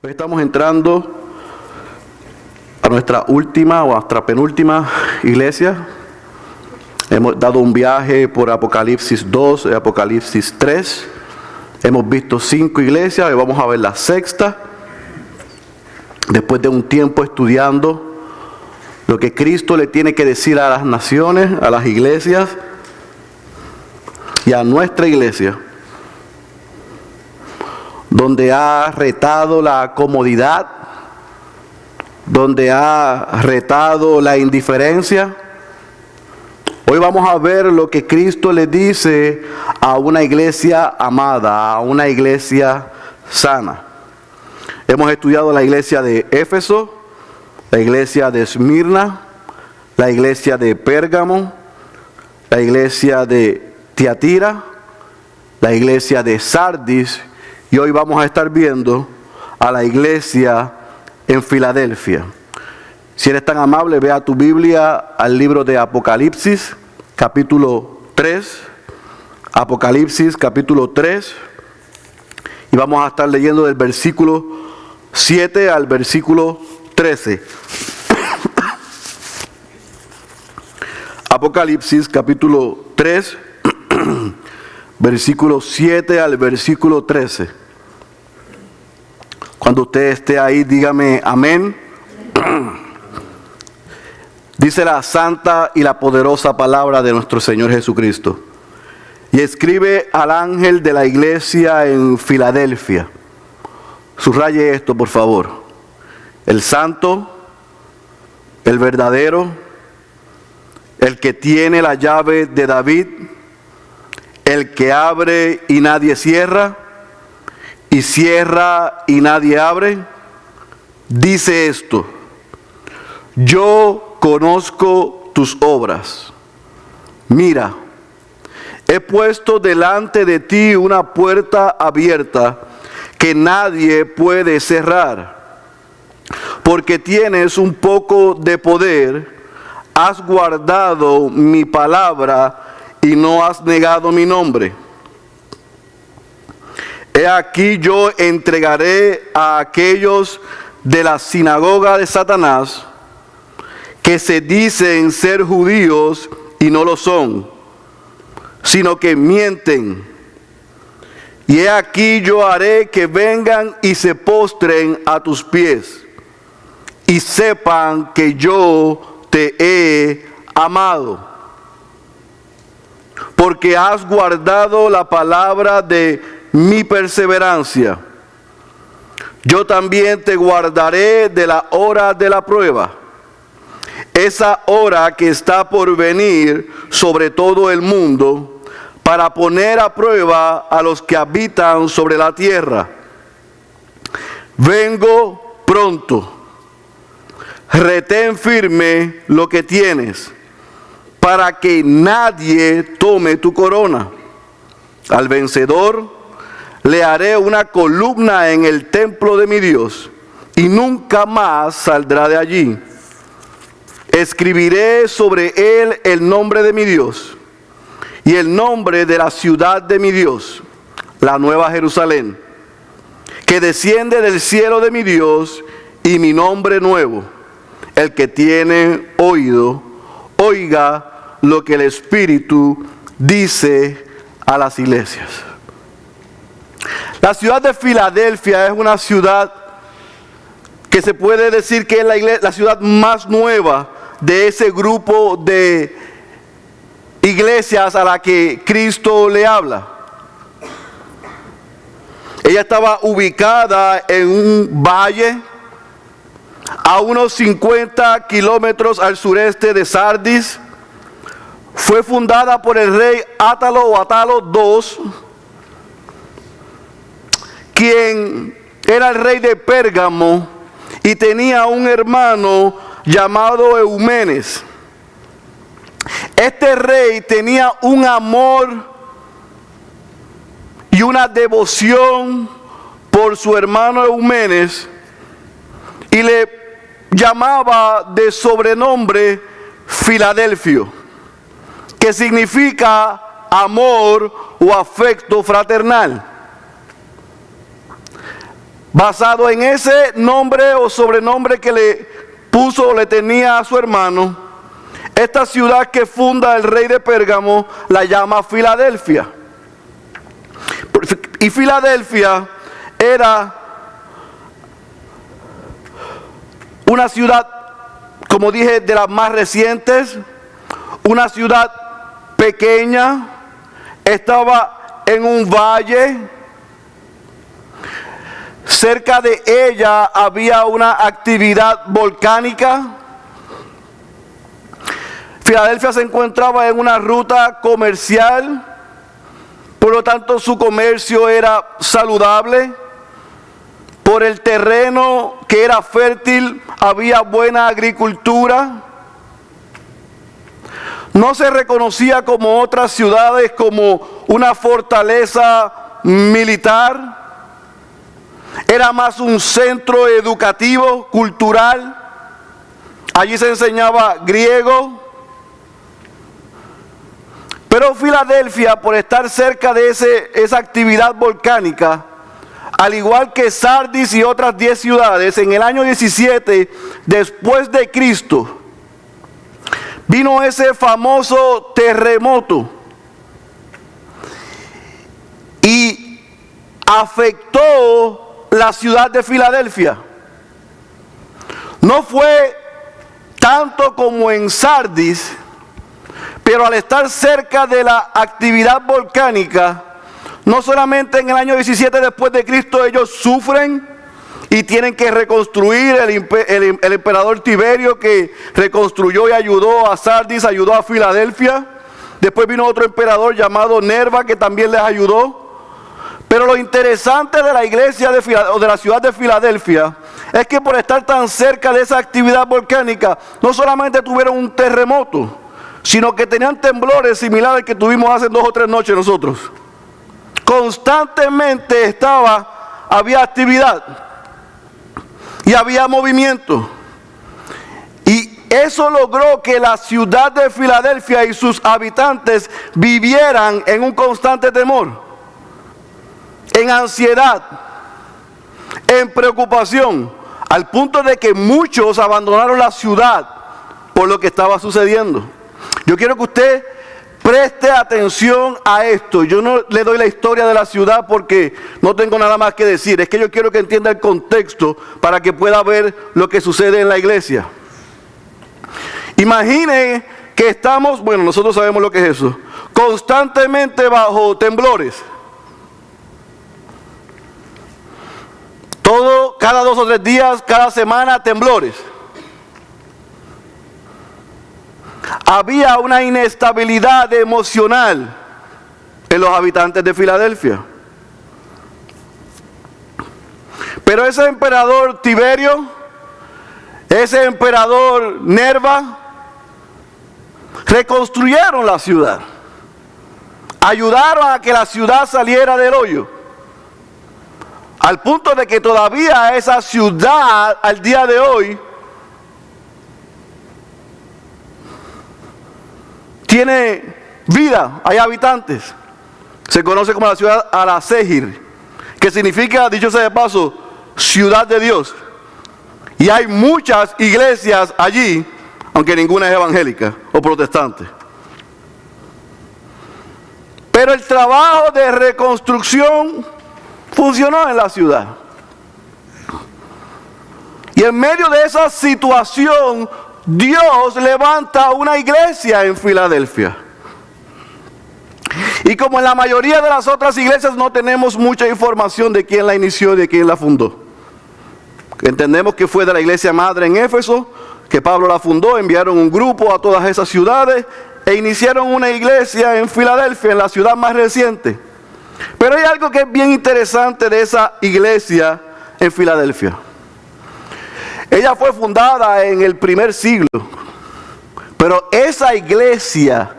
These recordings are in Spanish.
Hoy estamos entrando a nuestra última o nuestra penúltima iglesia. Hemos dado un viaje por Apocalipsis 2 y Apocalipsis 3. Hemos visto 5 iglesias, hoy vamos a ver la sexta. Después de un tiempo estudiando lo que Cristo le tiene que decir a las naciones, a las iglesias y a nuestra iglesia, donde ha retado la comodidad, donde ha retado la indiferencia. Hoy vamos a ver lo que Cristo le dice a una iglesia amada, a una iglesia sana. Hemos estudiado la iglesia de Éfeso, la iglesia de Esmirna, la iglesia de Pérgamo, la iglesia de Tiatira, la iglesia de Sardis, y hoy vamos a estar viendo a la iglesia en Filadelfia. Si eres tan amable, ve a tu Biblia al libro de Apocalipsis, capítulo 3. Apocalipsis, capítulo 3. Y vamos a estar leyendo del versículo 7 al versículo 13. Apocalipsis, capítulo 3, versículo 7 al versículo 13. Cuando usted esté ahí, dígame amén. Dice la santa y la poderosa palabra de nuestro Señor Jesucristo. Y escribe al ángel de la iglesia en Filadelfia. Subraye esto, por favor. El santo, el verdadero, el que tiene la llave de David, el que abre y nadie cierra, y cierra y nadie abre, dice esto: yo conozco tus obras. Mira, he puesto delante de ti una puerta abierta que nadie puede cerrar. Porque tienes un poco de poder, has guardado mi palabra y no has negado mi nombre. He aquí yo entregaré a aquellos de la sinagoga de Satanás, que se dicen ser judíos y no lo son, sino que mienten. Y he aquí yo haré que vengan y se postren a tus pies, y sepan que yo te he amado. Porque has guardado la palabra de mi perseverancia. Yo también te guardaré de la hora de la prueba, esa hora que está por venir sobre todo el mundo, para poner a prueba a los que habitan sobre la tierra. Vengo pronto. Retén firme lo que tienes, para que nadie tome tu corona. Al vencedor le haré una columna en el templo de mi Dios, y nunca más saldrá de allí. Escribiré sobre él el nombre de mi Dios, y el nombre de la ciudad de mi Dios, la nueva Jerusalén, que desciende del cielo de mi Dios, y mi nombre nuevo. El que tiene oído, oiga lo que el Espíritu dice a las iglesias. La ciudad de Filadelfia es una ciudad que se puede decir que es la ciudad más nueva de ese grupo de iglesias a la que Cristo le habla. Ella estaba ubicada en un valle a unos 50 kilómetros al sureste de Sardis. Fue fundada por el rey Átalo o Atalo II, quien era el rey de Pérgamo y tenía un hermano llamado Eumenes. Este rey tenía un amor y una devoción por su hermano Eumenes, y le llamaba de sobrenombre Filadelfio, que significa amor o afecto fraternal. basado en ese nombre o sobrenombre que le puso o le tenía a su hermano, esta ciudad que funda el rey de Pérgamo la llama Filadelfia. Y Filadelfia era una ciudad, como dije, de las más recientes, una ciudad pequeña, estaba en un valle. Cerca de ella había una actividad volcánica. Filadelfia se encontraba en una ruta comercial, por lo tanto su comercio era saludable. Por el terreno que era fértil había buena agricultura. No se reconocía como otras ciudades como una fortaleza militar. Era más un centro educativo, cultural. Allí se enseñaba griego. Pero Filadelfia, por estar cerca de esa actividad volcánica, al igual que Sardis y otras 10 ciudades, en el año 17 después de Cristo, vino ese famoso terremoto y afectó la ciudad de Filadelfia. No fue tanto como en Sardis, pero al estar cerca de la actividad volcánica, no solamente en el año 17 después de Cristo ellos sufren y tienen que reconstruir el emperador Tiberio, que reconstruyó y ayudó a Sardis, ayudó a Filadelfia. Después vino otro emperador llamado Nerva, que también les ayudó. Pero lo interesante de la iglesia o de la ciudad de Filadelfia es que por estar tan cerca de esa actividad volcánica, no solamente tuvieron un terremoto, sino que tenían temblores similares al que tuvimos hace 2 o 3 noches nosotros. Constantemente había actividad y había movimiento. Y eso logró que la ciudad de Filadelfia y sus habitantes vivieran en un constante temor, en ansiedad, en preocupación, al punto de que muchos abandonaron la ciudad por lo que estaba sucediendo. Yo quiero que usted preste atención a esto. Yo no le doy la historia de la ciudad porque no tengo nada más que decir. Es que yo quiero que entienda el contexto para que pueda ver lo que sucede en la iglesia. Imagine que estamos, bueno, nosotros sabemos lo que es eso, constantemente bajo temblores. Cada 2 o 3 días, cada semana, temblores. Había una inestabilidad emocional en los habitantes de Filadelfia. Pero ese emperador Tiberio, ese emperador Nerva, reconstruyeron la ciudad. Ayudaron a que la ciudad saliera del hoyo. Al punto de que todavía esa ciudad, al día de hoy, tiene vida, hay habitantes. Se conoce como la ciudad Aracegir, que significa, dicho sea de paso, ciudad de Dios. Y hay muchas iglesias allí, aunque ninguna es evangélica o protestante. Pero el trabajo de reconstrucción funcionó en la ciudad. Y en medio de esa situación, Dios levanta una iglesia en Filadelfia. Y como en la mayoría de las otras iglesias no tenemos mucha información de quién la inició y de quién la fundó. Entendemos que fue de la iglesia madre en Éfeso, que Pablo la fundó, enviaron un grupo a todas esas ciudades e iniciaron una iglesia en Filadelfia, en la ciudad más reciente. Pero hay algo que es bien interesante de esa iglesia en Filadelfia. Ella fue fundada en el primer siglo, pero esa iglesia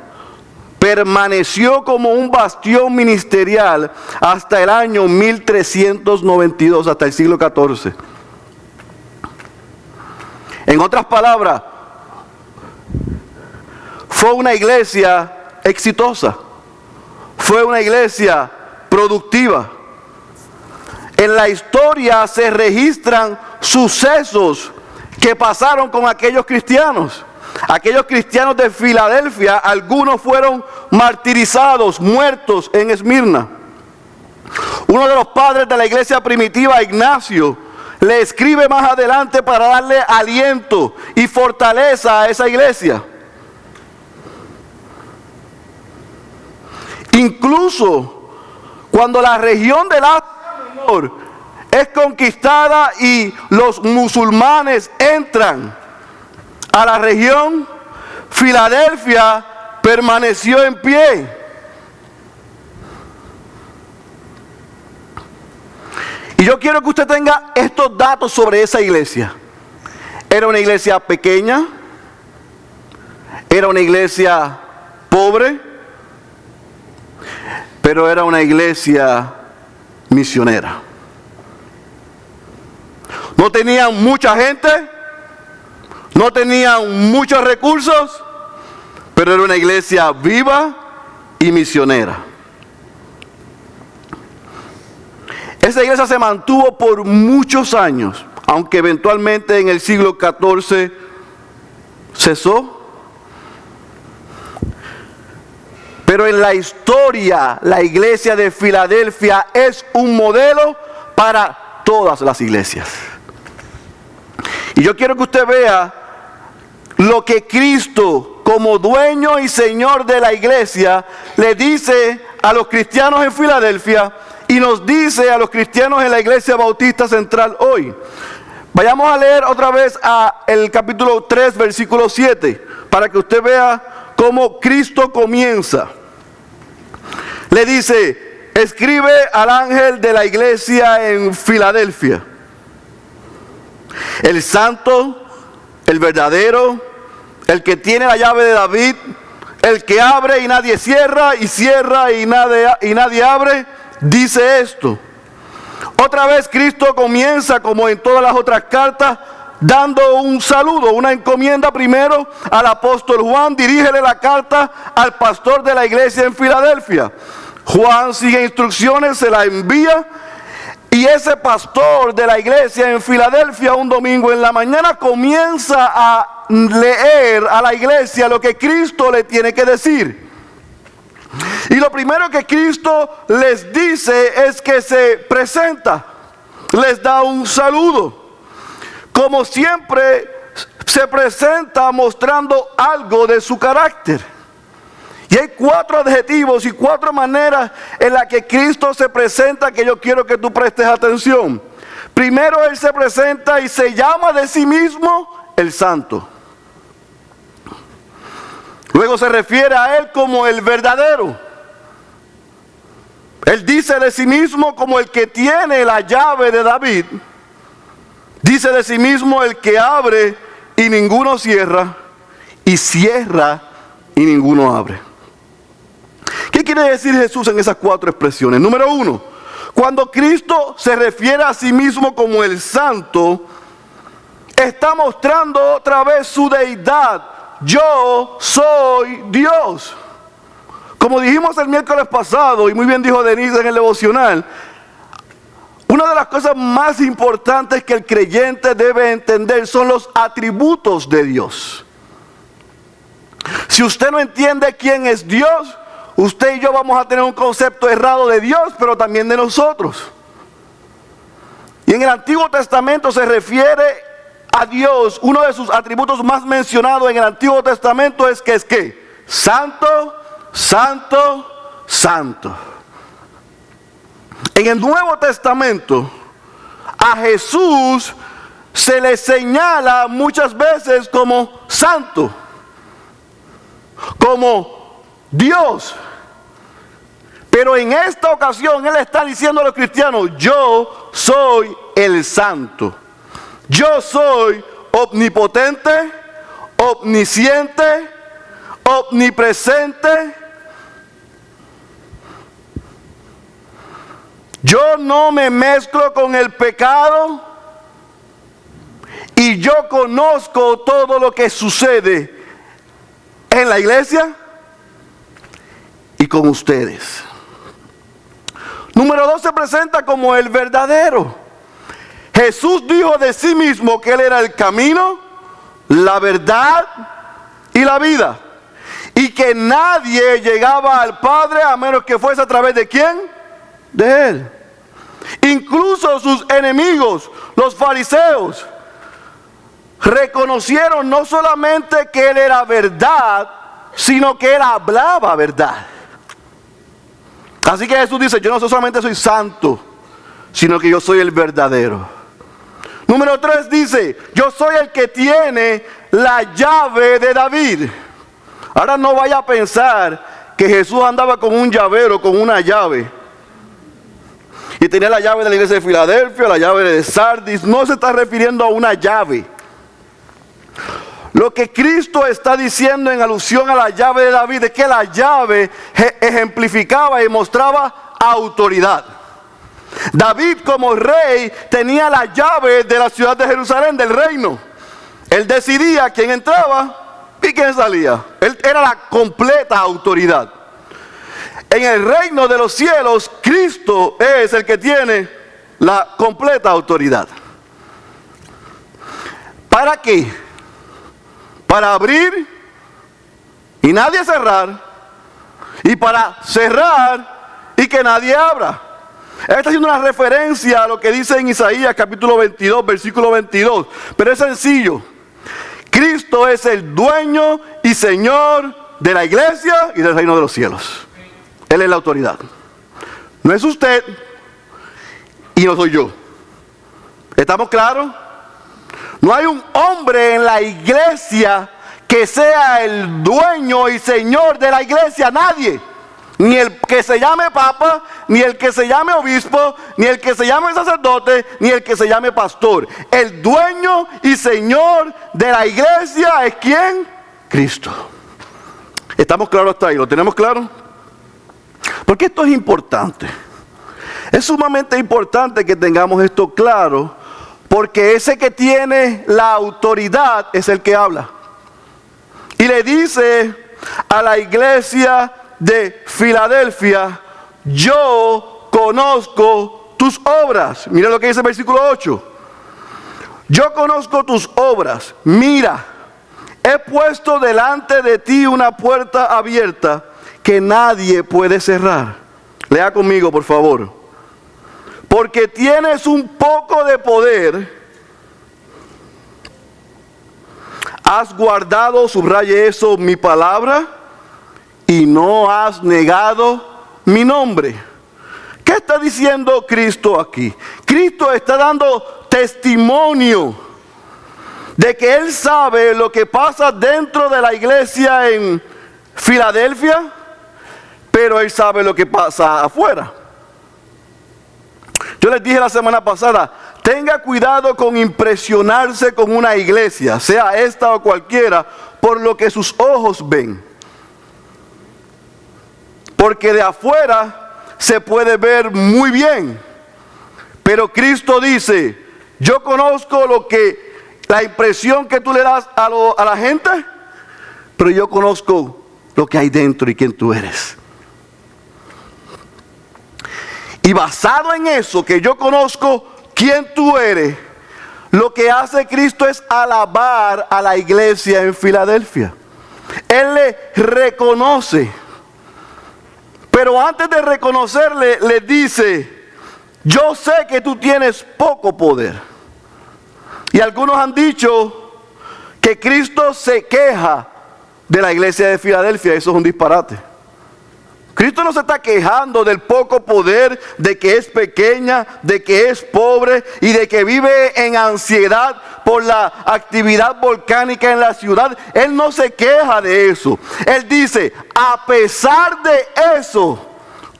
permaneció como un bastión ministerial hasta el año 1392, hasta el siglo XIV. En otras palabras, fue una iglesia exitosa, fue una iglesia productiva. En la historia se registran sucesos que pasaron con aquellos cristianos. Aquellos cristianos de Filadelfia, algunos fueron martirizados, muertos en Esmirna. Uno de los padres de la iglesia primitiva, Ignacio, le escribe más adelante para darle aliento y fortaleza a esa iglesia. Incluso cuando la región del Asia Menor es conquistada y los musulmanes entran a la región, Filadelfia permaneció en pie. Y yo quiero que usted tenga estos datos sobre esa iglesia. Era una iglesia pequeña, era una iglesia pobre, pero era una iglesia misionera. No tenían mucha gente, no tenían muchos recursos, pero era una iglesia viva y misionera. Esa iglesia se mantuvo por muchos años, aunque eventualmente en el siglo XIV cesó. Pero en la historia, la iglesia de Filadelfia es un modelo para todas las iglesias. Y yo quiero que usted vea lo que Cristo, como dueño y señor de la iglesia, le dice a los cristianos en Filadelfia y nos dice a los cristianos en la iglesia bautista central hoy. Vayamos a leer otra vez el capítulo 3, versículo 7, para que usted vea cómo Cristo comienza. Le dice: escribe al ángel de la iglesia en Filadelfia, el santo, el verdadero, el que tiene la llave de David, el que abre y nadie cierra, y cierra y nadie abre, dice esto. Otra vez Cristo comienza, como en todas las otras cartas, dando un saludo, una encomienda primero al apóstol Juan. Dirígele la carta al pastor de la iglesia en Filadelfia. Juan sigue instrucciones, se la envía, y ese pastor de la iglesia en Filadelfia, un domingo en la mañana, comienza a leer a la iglesia lo que Cristo le tiene que decir. Y lo primero que Cristo les dice es que se presenta, les da un saludo. Como siempre, se presenta mostrando algo de su carácter. Y hay 4 adjetivos y 4 maneras en las que Cristo se presenta que yo quiero que tú prestes atención. Primero, Él se presenta y se llama de sí mismo el Santo. Luego se refiere a Él como el verdadero. Él dice de sí mismo como el que tiene la llave de David. Dice de sí mismo el que abre y ninguno cierra, y cierra y ninguno abre. ¿Qué quiere decir Jesús en esas 4 expresiones? Número 1, cuando Cristo se refiere a sí mismo como el Santo, está mostrando otra vez su deidad. Yo soy Dios. Como dijimos el miércoles pasado, y muy bien dijo Denise en el devocional, una de las cosas más importantes que el creyente debe entender son los atributos de Dios. Si usted no entiende quién es Dios, usted y yo vamos a tener un concepto errado de Dios, pero también de nosotros. Y en el Antiguo Testamento se refiere a Dios. Uno de sus atributos más mencionados en el Antiguo Testamento es que Santo, Santo, Santo. En el Nuevo Testamento, a Jesús se le señala muchas veces como santo, como Dios. Pero en esta ocasión Él está diciendo a los cristianos: yo soy el santo. Yo soy omnipotente, omnisciente, omnipresente. Yo no me mezclo con el pecado y yo conozco todo lo que sucede en la iglesia y con ustedes. Número 2, se presenta como el verdadero. Jesús dijo de sí mismo que Él era el camino, la verdad y la vida. Y que nadie llegaba al Padre a menos que fuese a través de ¿quién? De Él. Incluso sus enemigos, los fariseos, reconocieron no solamente que Él era verdad, sino que Él hablaba verdad. Así que Jesús dice, yo no solamente soy santo, sino que yo soy el verdadero. Número 3 dice, yo soy el que tiene la llave de David. Ahora no vaya a pensar que Jesús andaba con un llavero, con una llave. Y tenía la llave de la iglesia de Filadelfia, la llave de Sardis. No se está refiriendo a una llave. Lo que Cristo está diciendo en alusión a la llave de David es que la llave ejemplificaba y mostraba autoridad. David como rey tenía la llave de la ciudad de Jerusalén, del reino. Él decidía quién entraba y quién salía. Él era la completa autoridad. En el reino de los cielos, Cristo es el que tiene la completa autoridad. ¿Para qué? Para abrir y nadie cerrar, y para cerrar y que nadie abra. Él está haciendo una referencia a lo que dice en Isaías capítulo 22, versículo 22. Pero es sencillo. Cristo es el dueño y Señor de la iglesia y del reino de los cielos. Él es la autoridad. No es usted y no soy yo. ¿Estamos claros? No hay un hombre en la iglesia que sea el dueño y señor de la iglesia. Nadie. Ni el que se llame papa, ni el que se llame obispo, ni el que se llame sacerdote, ni el que se llame pastor. El dueño y señor de la iglesia es ¿quién? Cristo. ¿Estamos claros hasta ahí? ¿Lo tenemos claro? Porque esto es importante. Es sumamente importante que tengamos esto claro. Porque ese que tiene la autoridad es el que habla. Y le dice a la iglesia de Filadelfia, yo conozco tus obras. Mira lo que dice el versículo 8. Yo conozco tus obras. Mira, he puesto delante de ti una puerta abierta que nadie puede cerrar. Lea conmigo, por favor. Porque tienes un poco de poder, has guardado, subraye eso, mi palabra, y no has negado mi nombre. ¿Qué está diciendo Cristo aquí? Cristo está dando testimonio de que Él sabe lo que pasa dentro de la iglesia en Filadelfia, pero Él sabe lo que pasa afuera. Yo les dije la semana pasada, tenga cuidado con impresionarse con una iglesia, sea esta o cualquiera, por lo que sus ojos ven. Porque de afuera se puede ver muy bien, pero Cristo dice, yo conozco la impresión que tú le das a la gente, pero yo conozco lo que hay dentro y quién tú eres. Y basado en eso, que yo conozco quién tú eres, lo que hace Cristo es alabar a la iglesia en Filadelfia. Él le reconoce. Pero antes de reconocerle, le dice, yo sé que tú tienes poco poder. Y algunos han dicho que Cristo se queja de la iglesia de Filadelfia. Eso es un disparate. Cristo no se está quejando del poco poder, de que es pequeña, de que es pobre y de que vive en ansiedad por la actividad volcánica en la ciudad. Él no se queja de eso. Él dice, a pesar de eso,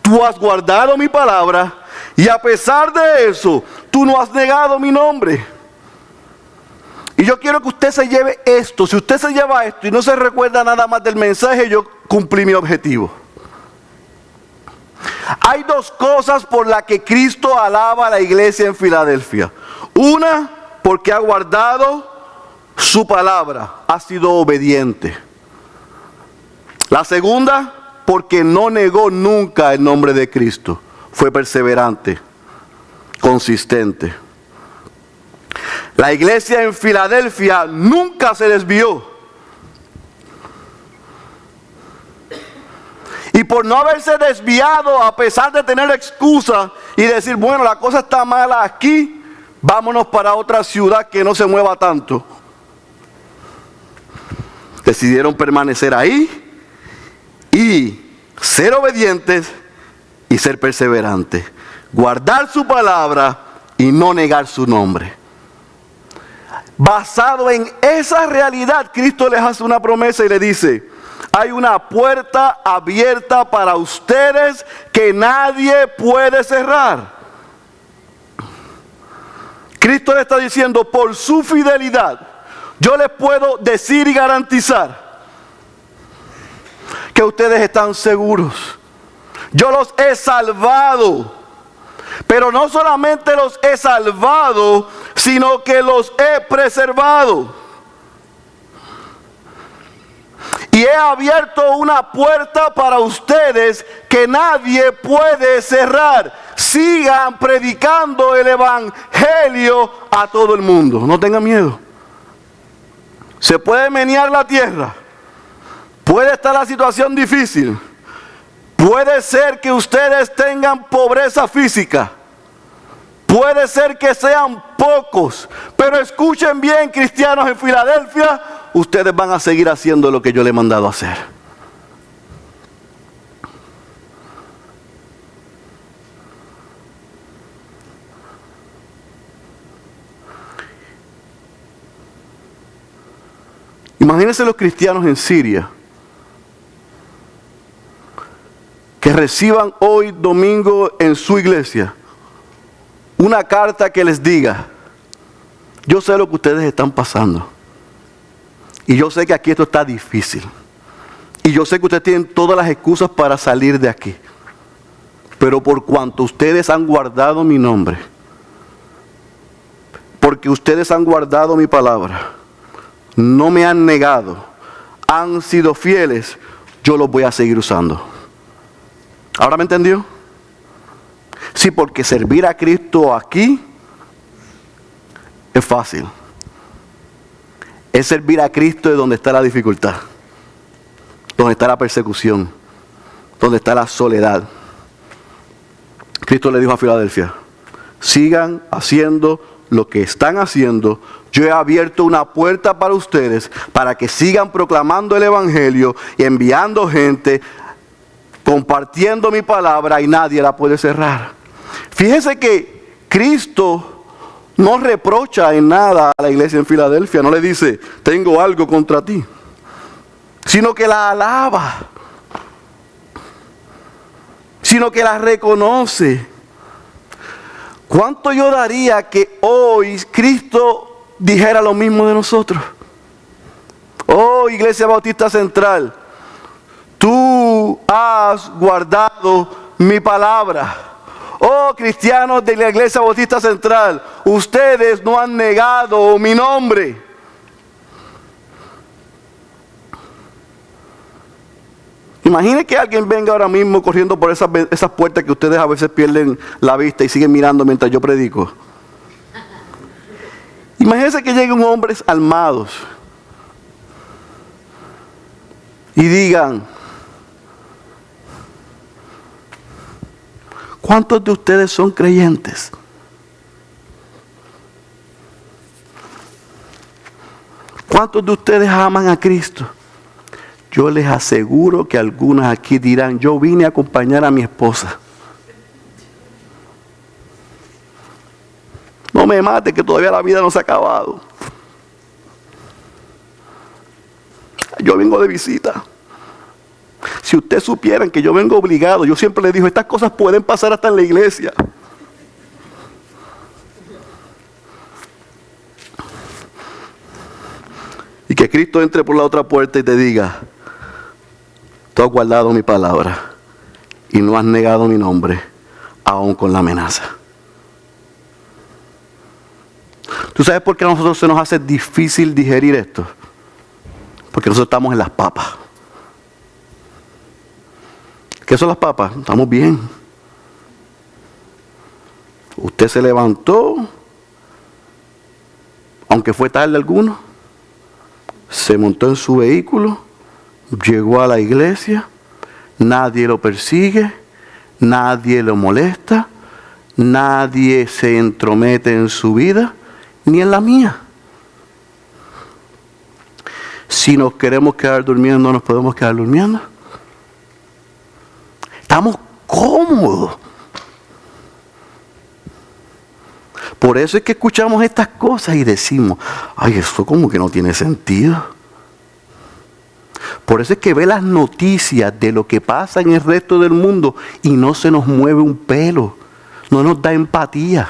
tú has guardado mi palabra y a pesar de eso, tú no has negado mi nombre. Y yo quiero que usted se lleve esto. Si usted se lleva esto y no se recuerda nada más del mensaje, yo cumplí mi objetivo. Hay dos cosas por las que Cristo alaba a la iglesia en Filadelfia. Una, porque ha guardado su palabra, ha sido obediente. La segunda, porque no negó nunca el nombre de Cristo. fue perseverante, consistente. La iglesia en Filadelfia nunca se desvió. Y por no haberse desviado, a pesar de tener excusa y decir, bueno, la cosa está mala aquí, vámonos para otra ciudad que no se mueva tanto. Decidieron permanecer ahí y ser obedientes y ser perseverantes. Guardar su palabra y no negar su nombre. Basado en esa realidad, Cristo les hace una promesa y le dice, hay una puerta abierta para ustedes que nadie puede cerrar. Cristo le está diciendo, por su fidelidad, yo les puedo decir y garantizar que ustedes están seguros. Yo los he salvado. Pero no solamente los he salvado, sino que los he preservado. Y he abierto una puerta para ustedes que nadie puede cerrar. Sigan predicando el evangelio a todo el mundo. No tengan miedo. Se puede menear la tierra. Puede estar la situación difícil. Puede ser que ustedes tengan pobreza física. Puede ser que sean pocos. Pero escuchen bien, cristianos en Filadelfia, ustedes van a seguir haciendo lo que yo les he mandado a hacer. Imagínense los cristianos en Siria que reciban hoy domingo en su iglesia una carta que les diga, yo sé lo que ustedes están pasando y yo sé que aquí esto está difícil y yo sé que ustedes tienen todas las excusas para salir de aquí, pero por cuanto ustedes han guardado mi nombre, porque ustedes han guardado mi palabra, no me han negado, han sido fieles, yo los voy a seguir usando. ¿Ahora me entendió? Sí, porque servir a Cristo aquí es fácil. Es servir a Cristo de donde está la dificultad, donde está la persecución, donde está la soledad. Cristo le dijo a Filadelfia, sigan haciendo lo que están haciendo. Yo he abierto una puerta para ustedes, para que sigan proclamando el evangelio y enviando gente, compartiendo mi palabra y nadie la puede cerrar. Fíjese que Cristo no reprocha en nada a la iglesia en Filadelfia, no le dice, tengo algo contra ti, sino que la alaba, sino que la reconoce. ¿Cuánto yo daría que hoy Cristo dijera lo mismo de nosotros? Oh, Iglesia Bautista Central, tú has guardado mi palabra. Oh, cristianos de la Iglesia Bautista Central, ustedes no han negado mi nombre. Imagine que alguien venga ahora mismo corriendo por esas puertas que ustedes a veces pierden la vista y siguen mirando mientras yo predico. Imagínense que lleguen hombres armados y digan, ¿cuántos de ustedes son creyentes? ¿Cuántos de ustedes aman a Cristo? Yo les aseguro que algunas aquí dirán, yo vine a acompañar a mi esposa. No me mate, que todavía la vida no se ha acabado. Yo vengo de visita. Si ustedes supieran que yo vengo obligado, yo siempre les digo, estas cosas pueden pasar hasta en la iglesia. Y que Cristo entre por la otra puerta y te diga, tú has guardado mi palabra y no has negado mi nombre, aún con la amenaza. ¿Tú sabes por qué a nosotros se nos hace difícil digerir esto? Porque nosotros estamos en las papas. ¿Qué son las papas? Estamos bien. Usted se levantó, aunque fue tarde alguno, se montó en su vehículo, llegó a la iglesia, nadie lo persigue, nadie lo molesta, nadie se entromete en su vida, ni en la mía. Si nos queremos quedar durmiendo, nos podemos quedar durmiendo. Estamos cómodos. Por eso es que escuchamos estas cosas y decimos, ay, eso como que no tiene sentido. Por eso es que ve las noticias de lo que pasa en el resto del mundo y no se nos mueve un pelo. No nos da empatía.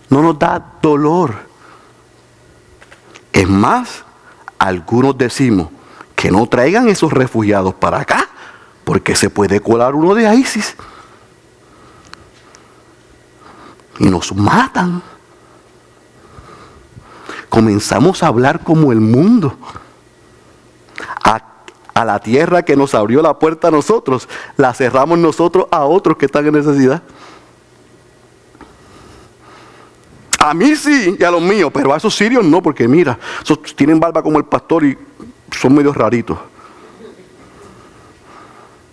No nos da dolor. Es más, algunos decimos que no traigan esos refugiados para acá, porque se puede colar uno de ISIS. Y nos matan. Comenzamos a hablar como el mundo. A la tierra que nos abrió la puerta a nosotros, la cerramos nosotros a otros que están en necesidad. A mí sí y a los míos, pero a esos sirios no, porque mira, esos tienen barba como el pastor y son medio raritos.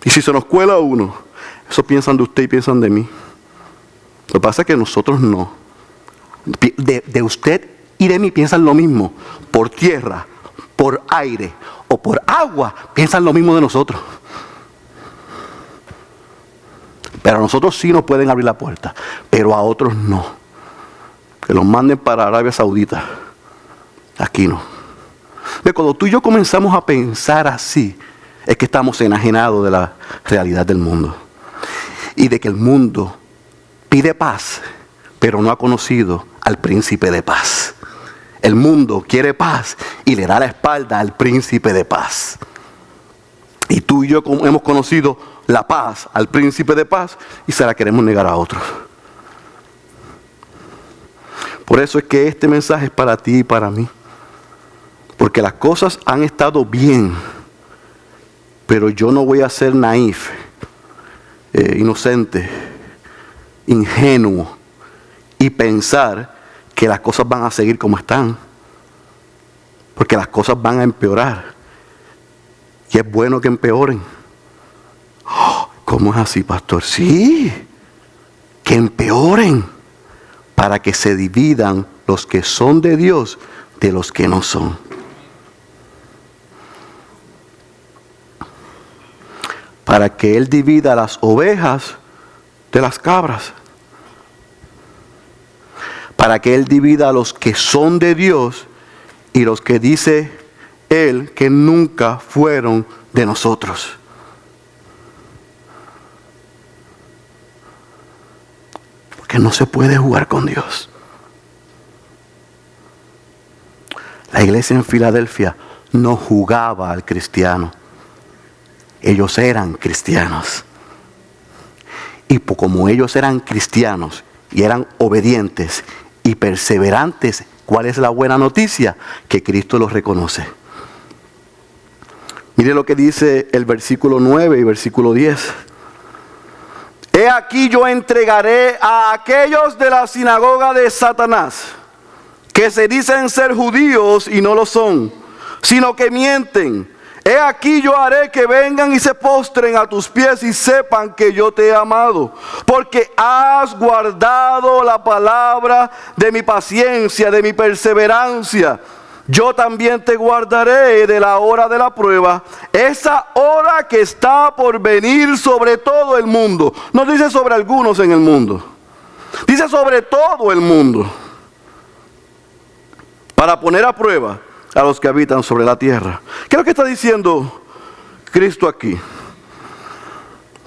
Y si se nos cuela uno, eso piensan de usted y piensan de mí. Lo que pasa es que nosotros no. De usted y de mí piensan lo mismo. Por tierra, por aire o por agua, piensan lo mismo de nosotros. Pero a nosotros sí nos pueden abrir la puerta, pero a otros no. Que los manden para Arabia Saudita. Aquí no. Cuando tú y yo comenzamos a pensar así, es que estamos enajenados de la realidad del mundo. Y de que el mundo pide paz, pero no ha conocido al príncipe de paz. El mundo quiere paz y le da la espalda al príncipe de paz. Y tú y yo hemos conocido la paz al príncipe de paz y se la queremos negar a otros. Por eso es que este mensaje es para ti y para mí. Porque las cosas han estado bien, pero yo no voy a ser naif, inocente, ingenuo y pensar que las cosas van a seguir como están. Porque las cosas van a empeorar. Y es bueno que empeoren. Oh, ¿cómo es así, pastor? Sí, que empeoren para que se dividan los que son de Dios de los que no son. Para que Él divida las ovejas de las cabras. Para que Él divida a los que son de Dios y los que dice Él que nunca fueron de nosotros. Porque no se puede jugar con Dios. La iglesia en Filadelfia no jugaba al cristiano. Ellos eran cristianos. Y como ellos eran cristianos y eran obedientes y perseverantes, ¿cuál es la buena noticia? Que Cristo los reconoce. Mire lo que dice el versículo 9 y versículo 10. He aquí yo entregaré a aquellos de la sinagoga de Satanás, que se dicen ser judíos y no lo son, sino que mienten. He aquí yo haré que vengan y se postren a tus pies y sepan que yo te he amado, porque has guardado la palabra de mi paciencia, de mi perseverancia. Yo también te guardaré de la hora de la prueba, esa hora que está por venir sobre todo el mundo. No dice sobre algunos en el mundo, dice sobre todo el mundo, para poner a prueba a los que habitan sobre la tierra. ¿Qué es lo que está diciendo Cristo aquí?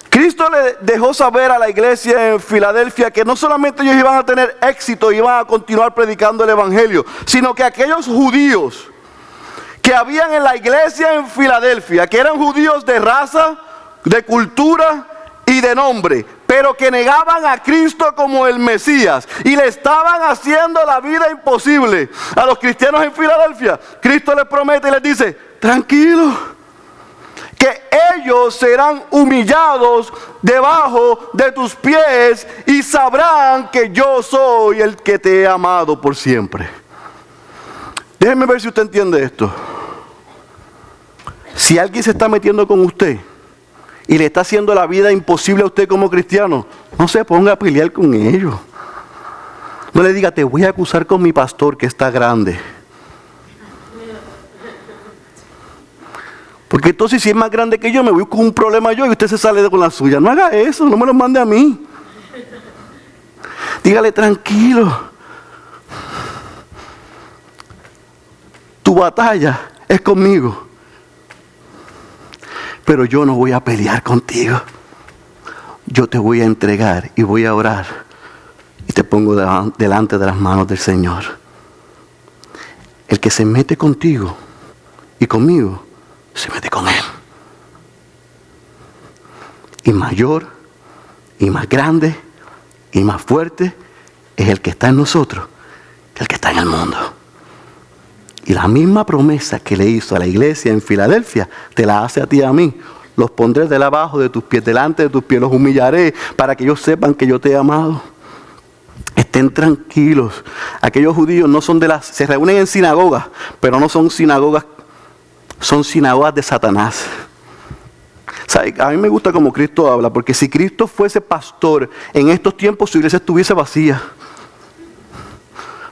Cristo le dejó saber a la iglesia en Filadelfia que no solamente ellos iban a tener éxito y iban a continuar predicando el evangelio, sino que aquellos judíos que habían en la iglesia en Filadelfia, que eran judíos de raza, de cultura y de nombre, pero que negaban a Cristo como el Mesías y le estaban haciendo la vida imposible a los cristianos en Filadelfia, Cristo les promete y les dice: tranquilo, que ellos serán humillados debajo de tus pies y sabrán que yo soy el que te he amado por siempre. Déjenme ver si usted entiende esto. Si alguien se está metiendo con usted y le está haciendo la vida imposible a usted como cristiano, no se ponga a pelear con ellos. No le diga, te voy a acusar con mi pastor que está grande. Porque entonces si es más grande que yo, me voy con un problema yo y usted se sale con la suya. No haga eso, no me lo mande a mí. Dígale, tranquilo. Tu batalla es conmigo. Pero yo no voy a pelear contigo. Yo te voy a entregar y voy a orar. Y te pongo delante de las manos del Señor. El que se mete contigo y conmigo, se mete con Él. Y mayor, y más grande, y más fuerte es el que está en nosotros que el que está en el mundo. Y la misma promesa que le hizo a la iglesia en Filadelfia, te la hace a ti y a mí. Los pondré debajo de tus pies, delante de tus pies, los humillaré para que ellos sepan que yo te he amado. Estén tranquilos. Aquellos judíos no son se reúnen en sinagogas, pero no son sinagogas. Son sinagogas de Satanás. ¿Sabe? A mí me gusta como Cristo habla, porque si Cristo fuese pastor en estos tiempos, su iglesia estuviese vacía.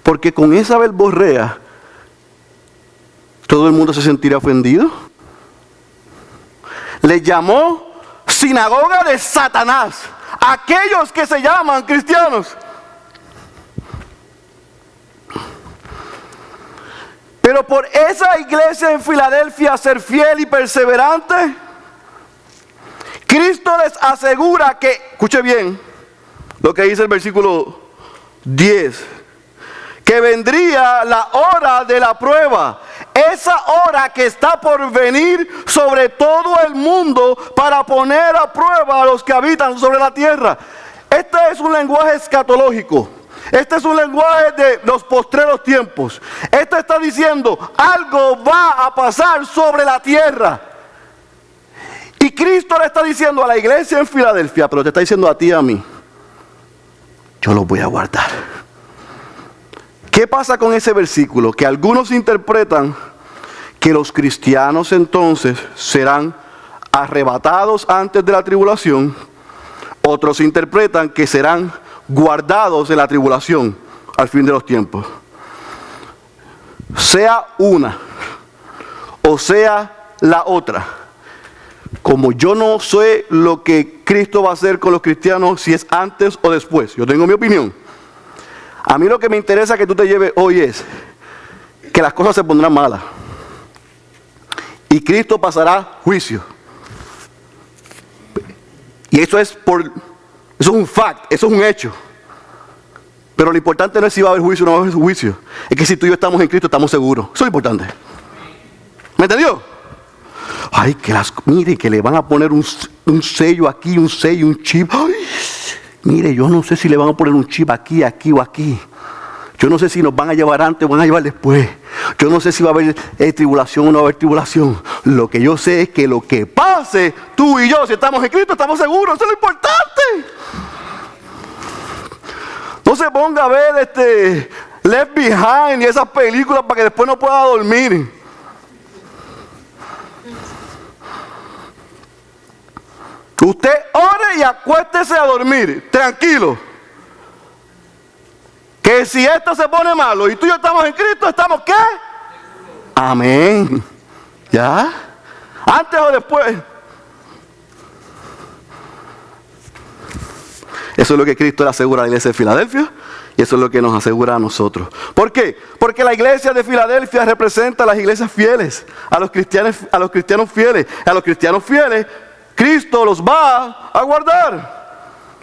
Porque con esa verborrea, todo el mundo se sentiría ofendido. Le llamó sinagoga de Satanás a aquellos que se llaman cristianos. Pero por esa iglesia en Filadelfia ser fiel y perseverante, Cristo les asegura que, escuche bien lo que dice el versículo 10, que vendría la hora de la prueba, esa hora que está por venir sobre todo el mundo para poner a prueba a los que habitan sobre la tierra. Este es un lenguaje escatológico. Este es un lenguaje de los postreros tiempos. Este está diciendo, algo va a pasar sobre la tierra. Y Cristo le está diciendo a la iglesia en Filadelfia, pero te está diciendo a ti y a mí, yo los voy a guardar. ¿Qué pasa con ese versículo? Que algunos interpretan que los cristianos entonces serán arrebatados antes de la tribulación. Otros interpretan que serán guardados de la tribulación al fin de los tiempos. Sea una o sea la otra. Como yo no sé lo que Cristo va a hacer con los cristianos, si es antes o después, yo tengo mi opinión. A mí lo que me interesa que tú te lleves hoy es que las cosas se pondrán malas y Cristo pasará juicio. Y eso es un fact, eso es un hecho. Pero lo importante no es si va a haber juicio o no va a haber juicio. Es que si tú y yo estamos en Cristo, estamos seguros. Eso es lo importante. ¿Me entendió? Ay, mire, que le van a poner un sello aquí, un sello, un chip. Ay, mire, yo no sé si le van a poner un chip aquí, aquí o aquí. Yo no sé si nos van a llevar antes o van a llevar después. Yo no sé si va a haber tribulación o no va a haber tribulación. Lo que yo sé es que lo que pase, tú y yo, si estamos en Cristo, estamos seguros. Eso es lo importante. No se ponga a ver Left Behind y esas películas para que después no pueda dormir. Usted ore y acuéstese a dormir, tranquilo. Que si esto se pone malo y tú y yo estamos en Cristo, ¿estamos qué? Amén. ¿Ya? ¿Antes o después? Eso es lo que Cristo le asegura a la iglesia de Filadelfia y eso es lo que nos asegura a nosotros. ¿Por qué? Porque la iglesia de Filadelfia representa a las iglesias fieles, a los cristianos fieles. A los cristianos fieles, Cristo los va a guardar.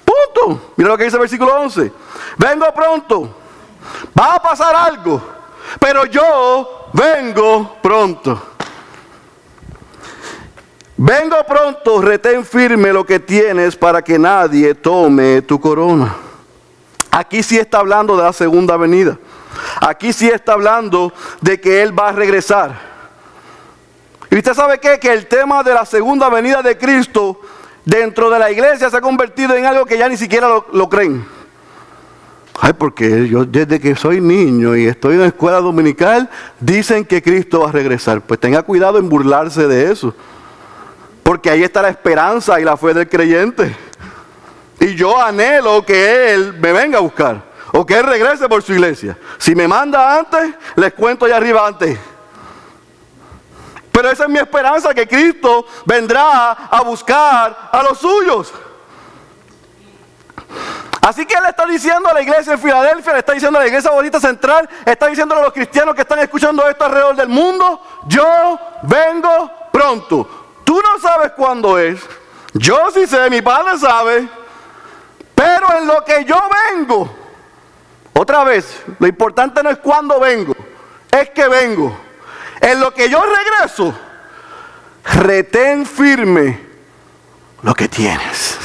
Punto. Mira lo que dice el versículo 11. Vengo pronto. Va a pasar algo, pero yo vengo pronto. Vengo pronto, retén firme lo que tienes para que nadie tome tu corona. Aquí sí está hablando de la segunda venida. Aquí sí está hablando de que Él va a regresar. Y usted sabe qué, que el tema de la segunda venida de Cristo dentro de la iglesia se ha convertido en algo que ya ni siquiera lo creen. Ay, porque yo desde que soy niño y estoy en la escuela dominical, dicen que Cristo va a regresar. Pues tenga cuidado en burlarse de eso. Porque ahí está la esperanza y la fe del creyente. Y yo anhelo que Él me venga a buscar. O que Él regrese por su iglesia. Si me manda antes, les cuento allá arriba antes. Pero esa es mi esperanza, que Cristo vendrá a buscar a los suyos. Así que Él está diciendo a la iglesia en Filadelfia, le está diciendo a la iglesia bonita central, está diciendo a los cristianos que están escuchando esto alrededor del mundo: yo vengo pronto. Tú no sabes cuándo es, yo sí sé, mi Padre sabe, pero en lo que yo vengo, otra vez, lo importante no es cuándo vengo, es que vengo. En lo que yo regreso, retén firme lo que tienes.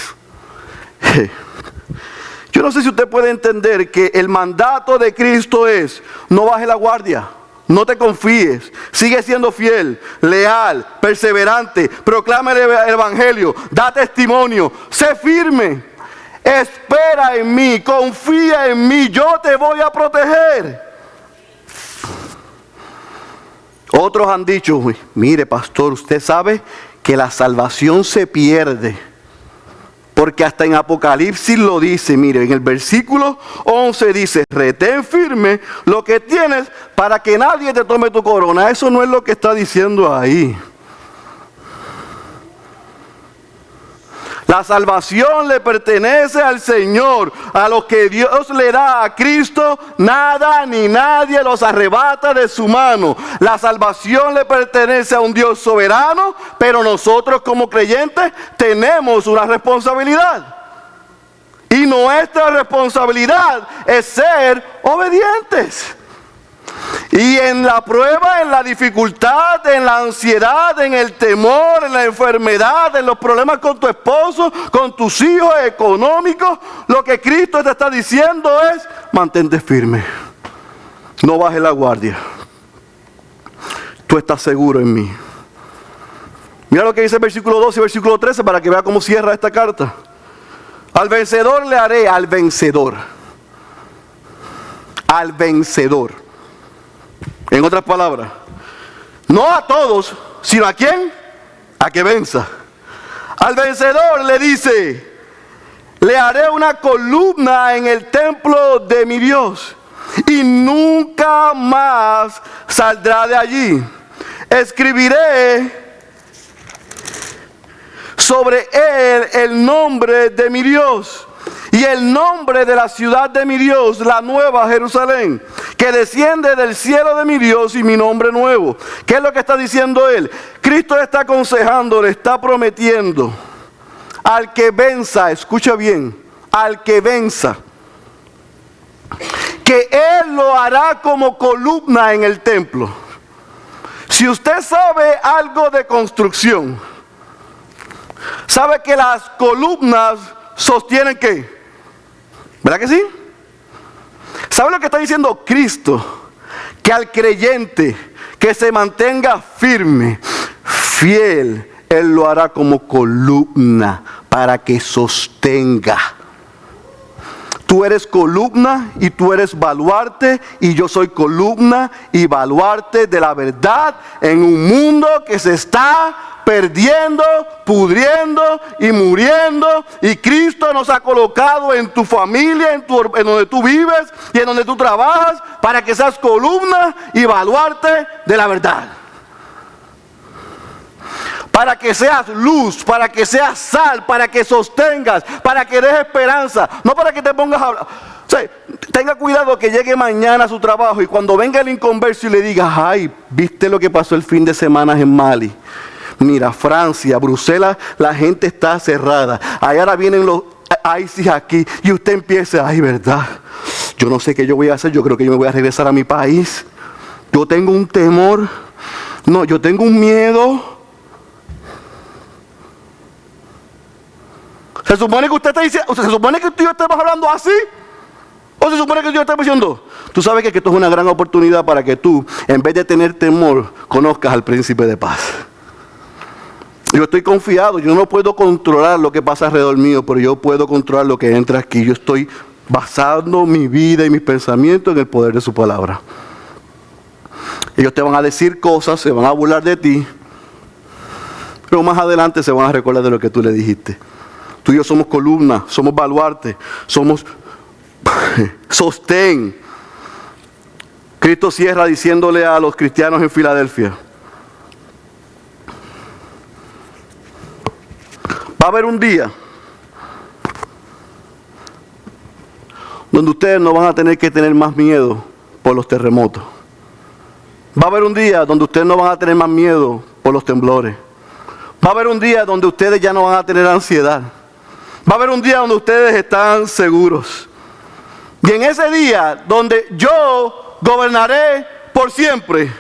Yo no sé si usted puede entender que el mandato de Cristo es: no baje la guardia, no te confíes, sigue siendo fiel, leal, perseverante, proclama el evangelio, da testimonio, sé firme, espera en mí, confía en mí, yo te voy a proteger. Otros han dicho: mire, pastor, usted sabe que la salvación se pierde. Porque hasta en Apocalipsis lo dice. Mire, en el versículo 11 dice: retén firme lo que tienes para que nadie te tome tu corona. Eso no es lo que está diciendo ahí. La salvación le pertenece al Señor. A los que Dios le da a Cristo, nada ni nadie los arrebata de su mano. La salvación le pertenece a un Dios soberano, pero nosotros como creyentes tenemos una responsabilidad. Y nuestra responsabilidad es ser obedientes. Y en la prueba, en la dificultad, en la ansiedad, en el temor, en la enfermedad, en los problemas con tu esposo, con tus hijos económicos, lo que Cristo te está diciendo es: mantente firme, no bajes la guardia, tú estás seguro en mí. Mira lo que dice el versículo 12 y el versículo 13 para que vea cómo cierra esta carta. Al vencedor le haré, al vencedor. En otras palabras, no a todos, sino ¿a quién? A que venza. Al vencedor le dice: le haré una columna en el templo de mi Dios, y nunca más saldrá de allí. Escribiré sobre él el nombre de mi Dios y el nombre de la ciudad de mi Dios, la nueva Jerusalén, que desciende del cielo de mi Dios, y mi nombre nuevo. ¿Qué es lo que está diciendo él? Cristo le está aconsejando, le está prometiendo al que venza, escucha bien, al que venza, que él lo hará como columna en el templo. Si usted sabe algo de construcción, sabe que las columnas sostienen ¿qué? ¿Verdad que sí? ¿Sabe lo que está diciendo Cristo? Que al creyente que se mantenga firme, fiel, Él lo hará como columna para que sostenga. Tú eres columna y tú eres baluarte, y yo soy columna y baluarte de la verdad en un mundo que se está perdiendo, pudriendo y muriendo. Y Cristo nos ha colocado en tu familia, en donde tú vives y en donde tú trabajas, para que seas columna y baluarte de la verdad. Para que seas luz, para que seas sal, para que sostengas, para que des esperanza, no para que te pongas a hablar. O sea, tenga cuidado que llegue mañana a su trabajo y cuando venga el inconverso y le diga: ay, ¿viste lo que pasó el fin de semana en Mali? Mira, Francia, Bruselas, la gente está cerrada. Ahora vienen los ISIS aquí y usted empieza: ay, ¿verdad? Yo no sé qué yo voy a hacer, yo creo que yo me voy a regresar a mi país. Yo tengo un temor, no, yo tengo un miedo. ¿Se supone que usted está diciendo, se supone que tú y yo estemos hablando así? ¿O se supone que tú y yo estamos diciendo: tú sabes que esto es una gran oportunidad para que tú, en vez de tener temor, conozcas al príncipe de paz? Yo estoy confiado, yo no puedo controlar lo que pasa alrededor mío, pero yo puedo controlar lo que entra aquí. Yo estoy basando mi vida y mis pensamientos en el poder de su palabra. Ellos te van a decir cosas, se van a burlar de ti, pero más adelante se van a recordar de lo que tú le dijiste. Tú y yo somos columna, somos baluarte, somos sostén. Cristo cierra diciéndole a los cristianos en Filadelfia: va a haber un día donde ustedes no van a tener que tener más miedo por los terremotos. Va a haber un día donde ustedes no van a tener más miedo por los temblores. Va a haber un día donde ustedes ya no van a tener ansiedad. Va a haber un día donde ustedes están seguros. Y en ese día donde yo gobernaré por siempre,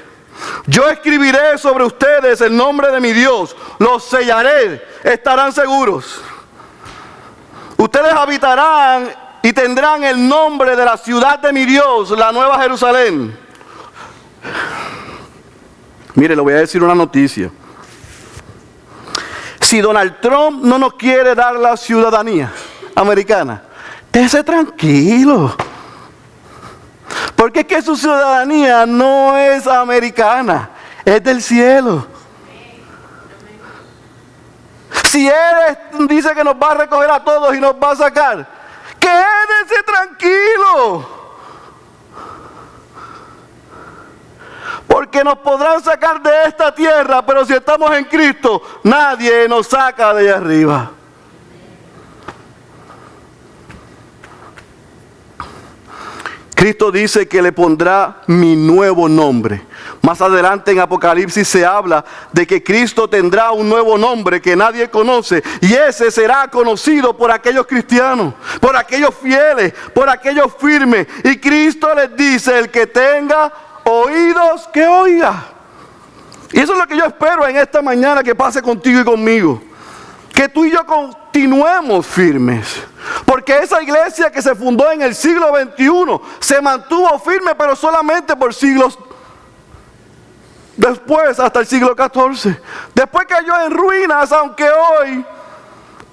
yo escribiré sobre ustedes el nombre de mi Dios, los sellaré, estarán seguros. Ustedes habitarán y tendrán el nombre de la ciudad de mi Dios, la Nueva Jerusalén. Mire, le voy a decir una noticia. Si Donald Trump no nos quiere dar la ciudadanía americana, esté tranquilo. Porque es que su ciudadanía no es americana, es del cielo. Si Él dice que nos va a recoger a todos y nos va a sacar, quédese tranquilo. Porque nos podrán sacar de esta tierra, pero si estamos en Cristo, nadie nos saca de allá arriba. Cristo dice que le pondrá mi nuevo nombre. Más adelante en Apocalipsis se habla de que Cristo tendrá un nuevo nombre que nadie conoce. Y ese será conocido por aquellos cristianos, por aquellos fieles, por aquellos firmes. Y Cristo les dice: el que tenga oídos, que oiga. Y eso es lo que yo espero en esta mañana que pase contigo y conmigo. Que tú y yo continuemos firmes. Porque esa iglesia que se fundó en el siglo XXI se mantuvo firme, pero solamente por siglos después, hasta el siglo XIV. Después cayó en ruinas, aunque hoy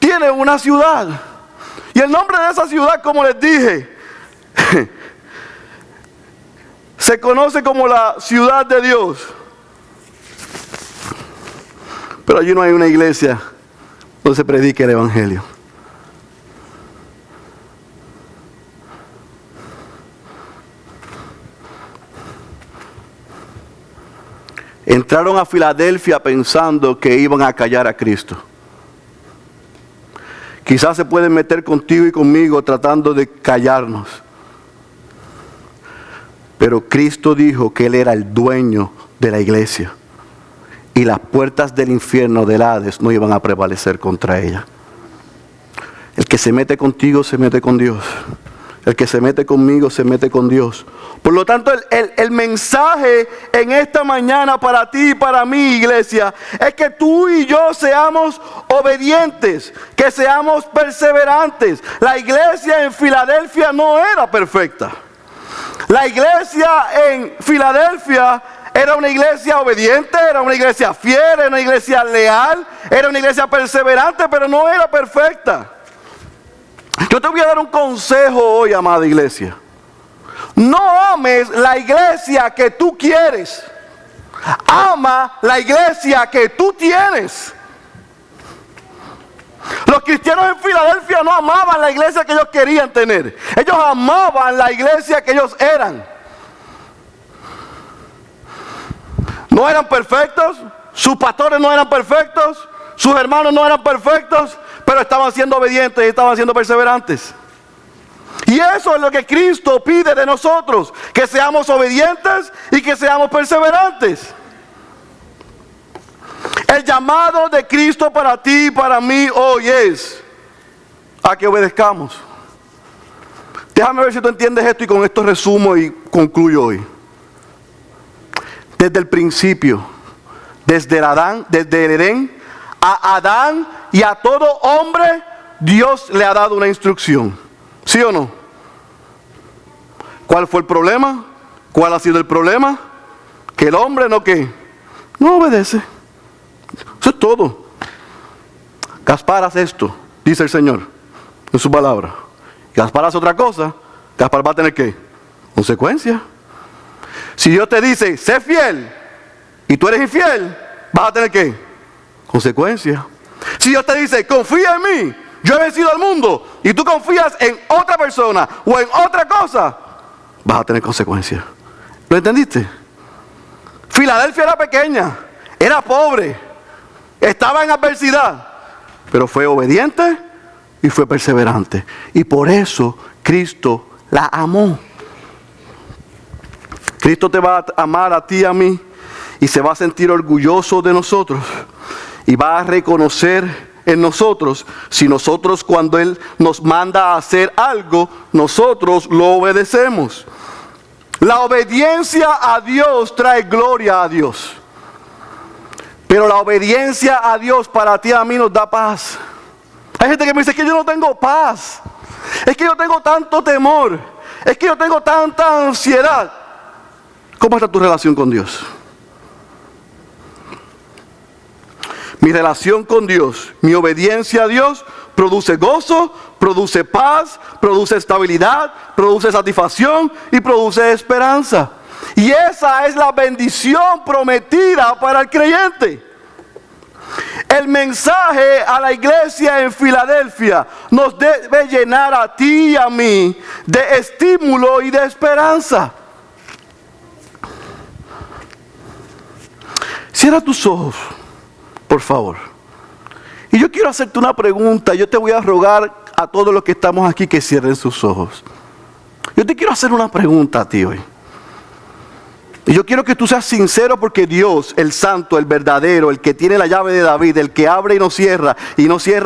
tiene una ciudad. Y el nombre de esa ciudad, como les dije, se conoce como la ciudad de Dios. Pero allí no hay una iglesia donde se predique el evangelio. Entraron a Filadelfia pensando que iban a callar a Cristo. Quizás se pueden meter contigo y conmigo tratando de callarnos. Pero Cristo dijo que Él era el dueño de la iglesia. Y las puertas del infierno, del Hades, no iban a prevalecer contra ella. El que se mete contigo se mete con Dios. El que se mete conmigo se mete con Dios. Por lo tanto, el mensaje en esta mañana para ti y para mí, iglesia, es que tú y yo seamos obedientes, que seamos perseverantes. La iglesia en Filadelfia no era perfecta. La iglesia en Filadelfia era una iglesia obediente, era una iglesia fiel, era una iglesia leal, era una iglesia perseverante, pero no era perfecta. Yo te voy a dar un consejo hoy, amada iglesia. No ames la iglesia que tú quieres. Ama la iglesia que tú tienes. Los cristianos en Filadelfia no amaban la iglesia que ellos querían tener. Ellos amaban la iglesia que ellos eran. No eran perfectos, sus pastores no eran perfectos, sus hermanos no eran perfectos, pero estaban siendo obedientes y estaban siendo perseverantes. Y eso es lo que Cristo pide de nosotros, que seamos obedientes y que seamos perseverantes. El llamado de Cristo para ti y para mí hoy es a que obedezcamos. Déjame ver si tú entiendes esto y con esto resumo y concluyo hoy. Desde el principio, desde el Edén, a Adán y a todo hombre, Dios le ha dado una instrucción. ¿Sí o no? ¿Cuál fue el problema? ¿Cuál ha sido el problema? Que el hombre no obedece. Eso es todo. Gaspar hace esto, dice el Señor en su palabra. Gaspar hace otra cosa, Gaspar va a tener ¿qué? Consecuencias. Si Dios te dice, sé fiel, y tú eres infiel, vas a tener ¿qué? Consecuencias. Si Dios te dice, confía en mí, yo he vencido al mundo, y tú confías en otra persona o en otra cosa, vas a tener consecuencias. ¿Lo entendiste? Filadelfia era pequeña, era pobre, estaba en adversidad, pero fue obediente y fue perseverante. Y por eso Cristo la amó. Cristo te va a amar a ti y a mí y se va a sentir orgulloso de nosotros y va a reconocer en nosotros si nosotros, cuando Él nos manda a hacer algo, nosotros lo obedecemos. La obediencia a Dios trae gloria a Dios. Pero la obediencia a Dios para ti y a mí nos da paz. Hay gente que me dice, es que yo no tengo paz. Es que yo tengo tanto temor. Es que yo tengo tanta ansiedad. ¿Cómo está tu relación con Dios? Mi relación con Dios, mi obediencia a Dios produce gozo, produce paz, produce estabilidad, produce satisfacción y produce esperanza. Y esa es la bendición prometida para el creyente. El mensaje a la iglesia en Filadelfia nos debe llenar a ti y a mí de estímulo y de esperanza. Cierra tus ojos, por favor. Y yo quiero hacerte una pregunta. Yo te voy a rogar a todos los que estamos aquí que cierren sus ojos. Yo te quiero hacer una pregunta a ti hoy. Y yo quiero que tú seas sincero, porque Dios, el santo, el verdadero, el que tiene la llave de David, el que abre y no cierra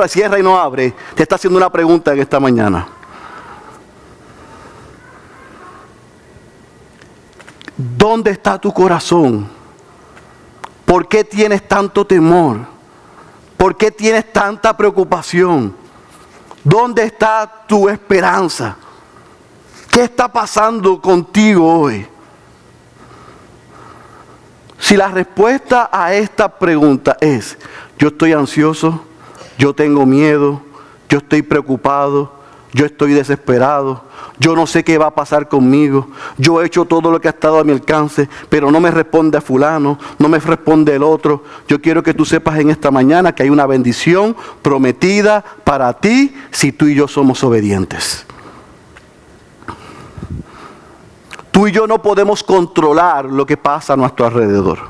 cierra y no abre, te está haciendo una pregunta en esta mañana. ¿Dónde está tu corazón? ¿Por qué tienes tanto temor? ¿Por qué tienes tanta preocupación? ¿Dónde está tu esperanza? ¿Qué está pasando contigo hoy? Si la respuesta a esta pregunta es, yo estoy ansioso, yo tengo miedo, yo estoy preocupado, yo estoy desesperado, yo no sé qué va a pasar conmigo, yo he hecho todo lo que ha estado a mi alcance, pero no me responde a fulano, no me responde el otro. Yo quiero que tú sepas en esta mañana que hay una bendición prometida para ti si tú y yo somos obedientes. Tú y yo no podemos controlar lo que pasa a nuestro alrededor.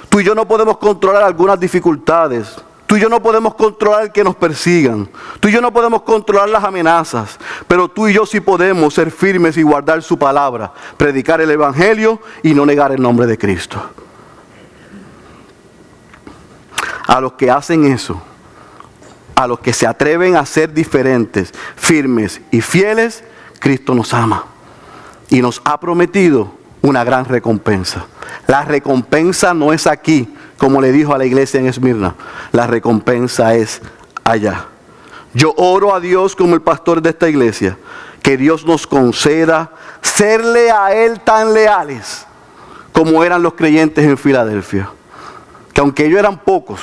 Tú y yo no podemos controlar algunas dificultades. Tú y yo no podemos controlar el que nos persigan. Tú y yo no podemos controlar las amenazas. Pero tú y yo sí podemos ser firmes y guardar su palabra, predicar el evangelio y no negar el nombre de Cristo. A los que hacen eso, a los que se atreven a ser diferentes, firmes y fieles, Cristo nos ama. Y nos ha prometido una gran recompensa. La recompensa no es aquí, como le dijo a la iglesia en Esmirna. La recompensa es allá. Yo oro a Dios como el pastor de esta iglesia, que Dios nos conceda serle a Él tan leales como eran los creyentes en Filadelfia. Que aunque ellos eran pocos,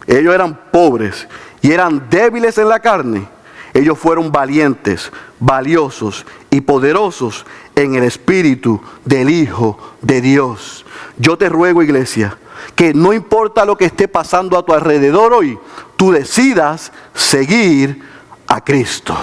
ellos eran pobres y eran débiles en la carne, ellos fueron valientes, valiosos y poderosos en el Espíritu del Hijo de Dios. Yo te ruego, iglesia, que no importa lo que esté pasando a tu alrededor hoy, tú decidas seguir a Cristo.